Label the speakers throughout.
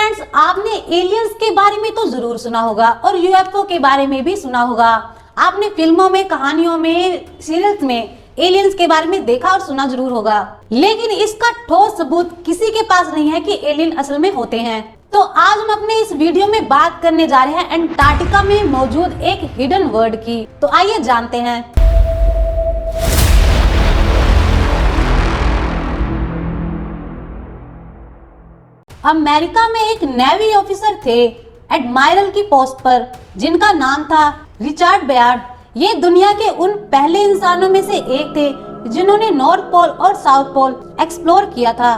Speaker 1: Friends, आपने aliens के बारे में तो जरूर सुना होगा और यूएफओ के बारे में भी सुना होगा। आपने फिल्मों में, कहानियों में, सीरियल्स में एलियंस के बारे में देखा और सुना जरूर होगा, लेकिन इसका ठोस सबूत किसी के पास नहीं है कि एलियन असल में होते हैं। तो आज हम अपने इस वीडियो में बात करने जा रहे हैं अंटार्कटिका में मौजूद एक हिडन वर्ल्ड की। तो आइए जानते हैं। अमेरिका में एक नेवी ऑफिसर थे एडमायरल की पोस्ट पर, जिनका नाम था रिचर्ड बेयर्ड। ये दुनिया के उन पहले इंसानों में से एक थे जिन्होंने नॉर्थ पोल और साउथ पोल एक्सप्लोर किया था।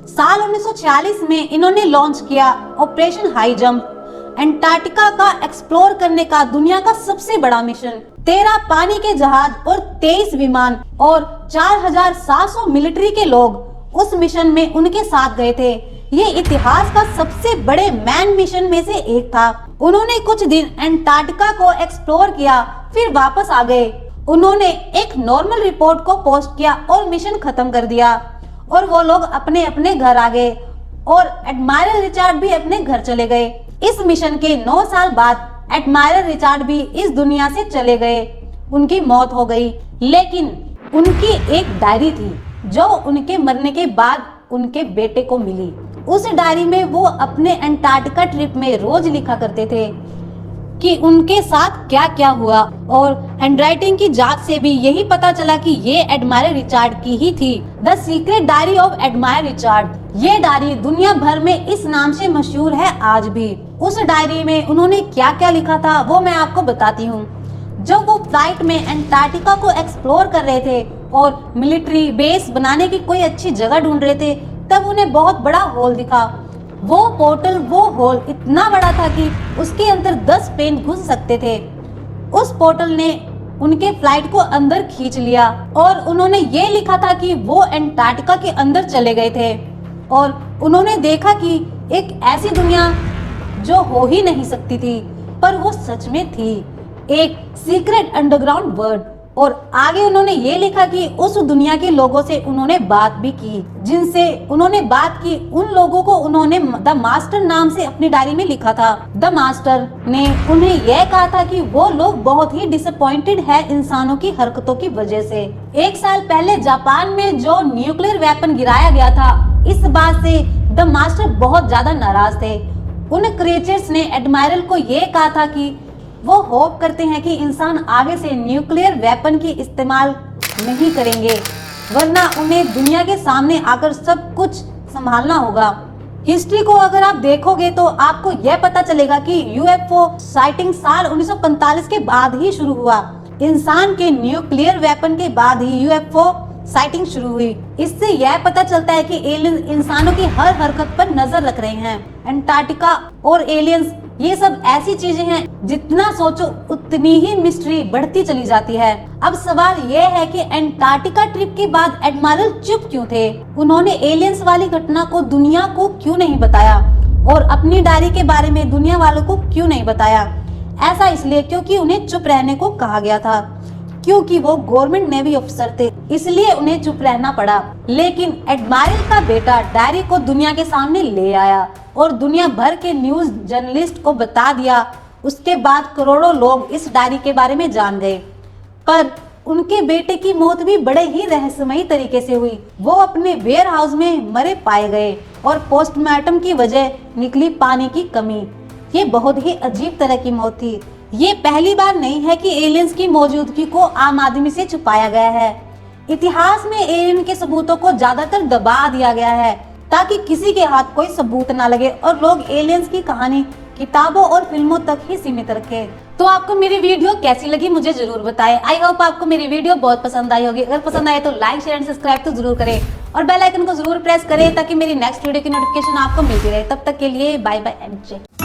Speaker 1: साल 1946 में इन्होंने लॉन्च किया ऑपरेशन हाई जंप, अंटार्कटिका का एक्सप्लोर करने का दुनिया का सबसे बड़ा मिशन। 13 पानी के जहाज और 23 विमान और 4700 मिलिट्री के लोग उस मिशन में उनके साथ गए थे। ये इतिहास का सबसे बड़े मैन मिशन में से एक था। उन्होंने कुछ दिन अंटार्कटिका को एक्सप्लोर किया, फिर वापस आ गए। उन्होंने एक नॉर्मल रिपोर्ट को पोस्ट किया और मिशन खत्म कर दिया और वो लोग अपने अपने घर आ गए और एडमायरल रिचर्ड भी अपने घर चले गए। इस मिशन के 9 साल बाद एडमायरल रिचर्ड भी इस दुनिया से चले गए, उनकी मौत हो गई। लेकिन उनकी एक डायरी थी जो उनके मरने के बाद उनके बेटे को मिली। उस डायरी में वो अपने अंटार्कटिका ट्रिप में रोज लिखा करते थे कि उनके साथ क्या क्या हुआ, और हैंडराइटिंग की जांच से भी यही पता चला कि ये एडमायरल रिचर्ड की ही थी। The secret diary of admiral Richard. ये डायरी दुनिया भर में इस नाम से मशहूर है आज भी। उस डायरी में उन्होंने क्या क्या लिखा था वो मैं आपको बताती हूँ। जब वो फ्लाइट में अंटार्कटिका को एक्सप्लोर कर रहे थे और मिलिट्री बेस बनाने की कोई अच्छी जगह ढूंढ रहे थे, तब उन्हें बहुत बड़ा होल दिखा। वो पोर्टल, वो होल इतना बड़ा था कि उसके अंदर 10 प्लेन घुस सकते थे। उस पोर्टल ने उनके फ्लाइट को अंदर खींच लिया और उन्होंने ये लिखा था कि वो अंटार्कटिका के अंदर चले गए थे और उन्होंने देखा कि एक ऐसी दुनिया जो हो ही नहीं सकती थी, पर वो सच में थी, एक सीक्रेट अंडरग्राउंड वर्ल्ड। और आगे उन्होंने ये लिखा कि उस दुनिया के लोगों से उन्होंने बात भी की, जिनसे उन्होंने बात की उन लोगों को उन्होंने द मास्टर नाम से अपनी डायरी में लिखा था। द मास्टर ने उन्हें यह कहा था कि वो लोग बहुत ही डिसअपॉइंटेड है इंसानों की हरकतों की वजह से। 1 साल पहले जापान में जो न्यूक्लियर वेपन गिराया गया था, इस बात से द मास्टर बहुत ज्यादा नाराज थे। उन क्रिएचर्स ने एडमायरल को ये कहा था कि वो होप करते हैं कि इंसान आगे से न्यूक्लियर वेपन की इस्तेमाल नहीं करेंगे, वरना उन्हें दुनिया के सामने आकर सब कुछ संभालना होगा। हिस्ट्री को अगर आप देखोगे तो आपको यह पता चलेगा कि यूएफओ साइटिंग साल 1945 के बाद ही शुरू हुआ। इंसान के न्यूक्लियर वेपन के बाद ही यूएफओ साइटिंग शुरू हुई। इससे यह पता चलता है कि एलियन इंसानों की हर हरकत पर नजर रख रहे हैं। अंटार्कटिका और एलियंस, ये सब ऐसी चीजें हैं, जितना सोचो उतनी ही मिस्ट्री बढ़ती चली जाती है। अब सवाल ये है कि अंटार्कटिका ट्रिप के बाद एडमायरल चुप क्यों थे? उन्होंने एलियंस वाली घटना को दुनिया को क्यों नहीं बताया और अपनी डायरी के बारे में दुनिया वालों को क्यों नहीं बताया? ऐसा इसलिए क्योंकि उन्हें चुप रहने को कहा गया था, क्योंकि वो गवर्नमेंट नेवी ऑफिसर थे, इसलिए उन्हें चुप रहना पड़ा। लेकिन एडमायरल का बेटा डायरी को दुनिया के सामने ले आया और दुनिया भर के न्यूज जर्नलिस्ट को बता दिया। उसके बाद करोड़ों लोग इस डायरी के बारे में जान गए। पर उनके बेटे की मौत भी बड़े ही रहस्यमयी तरीके से हुई। वो अपने वेयर हाउस में मरे पाए गए और पोस्टमार्टम की वजह निकली पानी की कमी। ये बहुत ही अजीब तरह की मौत थी। ये पहली बार नहीं है कि एलियंस की मौजूदगी को आम आदमी से छुपाया गया है। इतिहास में एलियन के सबूतों को ज्यादातर दबा दिया गया है ताकि किसी के हाथ कोई सबूत ना लगे और लोग एलियंस की कहानी किताबों और फिल्मों तक ही सीमित रखें। तो आपको मेरी वीडियो कैसी लगी मुझे जरूर बताएं। आई होप आपको मेरी वीडियो बहुत पसंद आई होगी। अगर पसंद आए तो लाइक, शेयर एंड सब्सक्राइब तो जरूर करें और बेल आइकन को जरूर प्रेस करें ताकि मेरी नेक्स्ट वीडियो की नोटिफिकेशन आपको मिलती रहे। तब तक के लिए बाय बाय एंड जय।